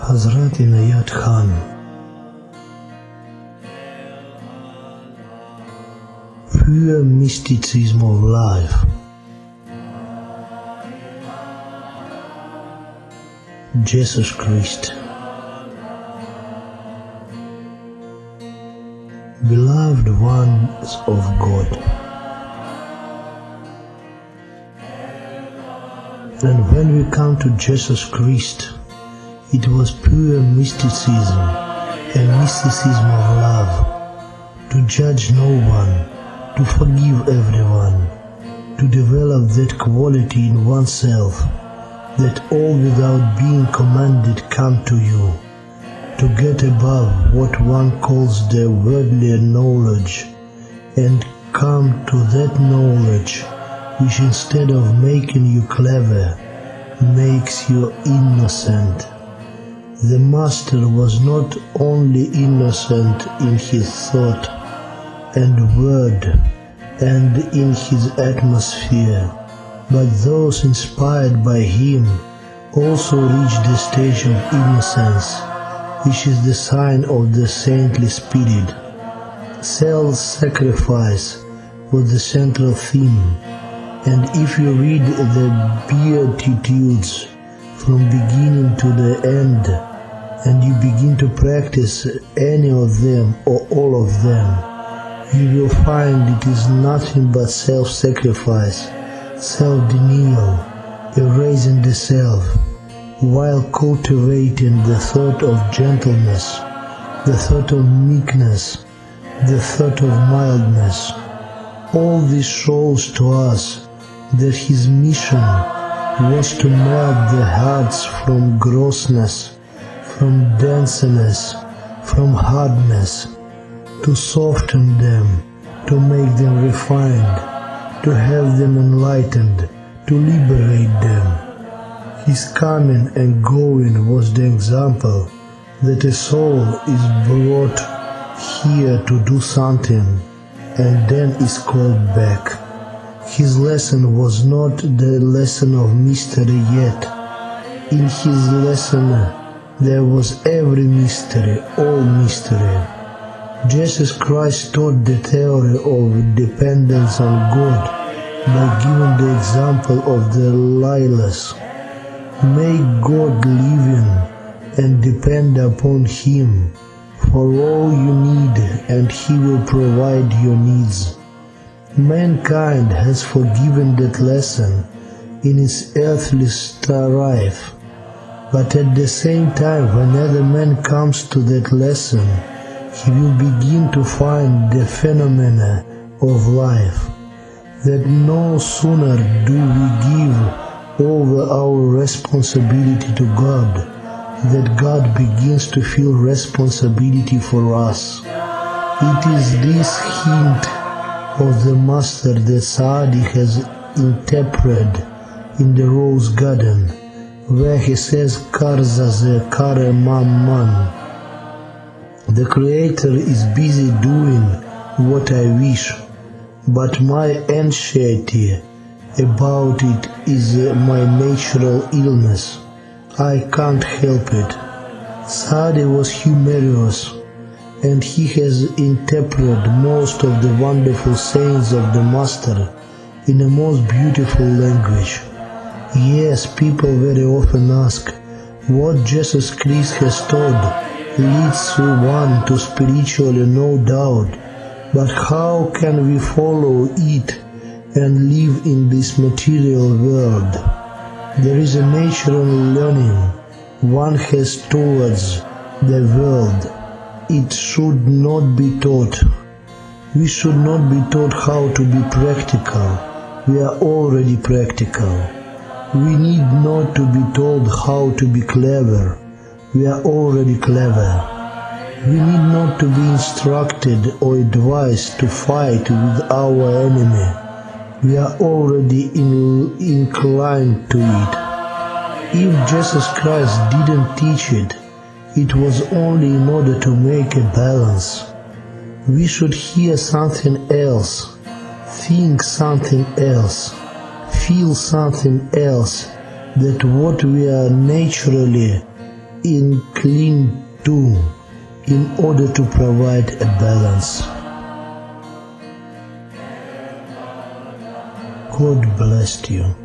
Hazrat Inayat Khan. Pure mysticism of life. Jesus Christ. Beloved ones of God. And when we come to Jesus Christ, it was pure mysticism and mysticism of love, to judge no one, to forgive everyone, to develop that quality in oneself, that all without being commanded come to you, to get above what one calls the worldly knowledge, and come to that knowledge which instead of making you clever, makes you innocent. The Master was not only innocent in his thought and word and in his atmosphere, but those inspired by him also reached the stage of innocence, which is the sign of the saintly spirit. Self-sacrifice was the central theme, and if you read the Beatitudes from beginning to the end, and you begin to practice any of them or all of them, you will find it is nothing but self-sacrifice, self-denial, erasing the self, while cultivating the thought of gentleness, the thought of meekness, the thought of mildness. All this shows to us that his mission was to melt the hearts from grossness, from denseness, from hardness, to soften them, to make them refined, to have them enlightened, to liberate them. His coming and going was the example that a soul is brought here to do something and then is called back. His lesson was not the lesson of mystery yet. In his lesson there was every mystery, all mystery. Jesus Christ taught the theory of dependence on God by giving the example of the lilies. Make God living and depend upon Him for all you need, and He will provide your needs. Mankind has forgiven that lesson in its earthly strife, but at the same time, whenever man comes to that lesson, he will begin to find the phenomena of life, that no sooner do we give over our responsibility to God, that God begins to feel responsibility for us. It is this hint of the Master that Saadi has interpreted in the Rose Garden, where he says, Karzaze Kare Man. The Creator is busy doing what I wish, but my anxiety about it is my natural illness. I can't help it. Saadi was humorous, and he has interpreted most of the wonderful sayings of the Master in a most beautiful language. Yes, people very often ask, what Jesus Christ has taught leads one to spiritually, no doubt, but how can we follow it and live in this material world? There is a natural learning one has towards the world. It should not be taught. We should not be taught how to be practical. We are already practical. We need not to be told how to be clever. We are already clever. We need not to be instructed or advised to fight with our enemy. We are already inclined to it. If Jesus Christ didn't teach it, it was only in order to make a balance. We should hear something else, think something else, feel something else, that what we are naturally incline to in order to provide a balance. God bless you.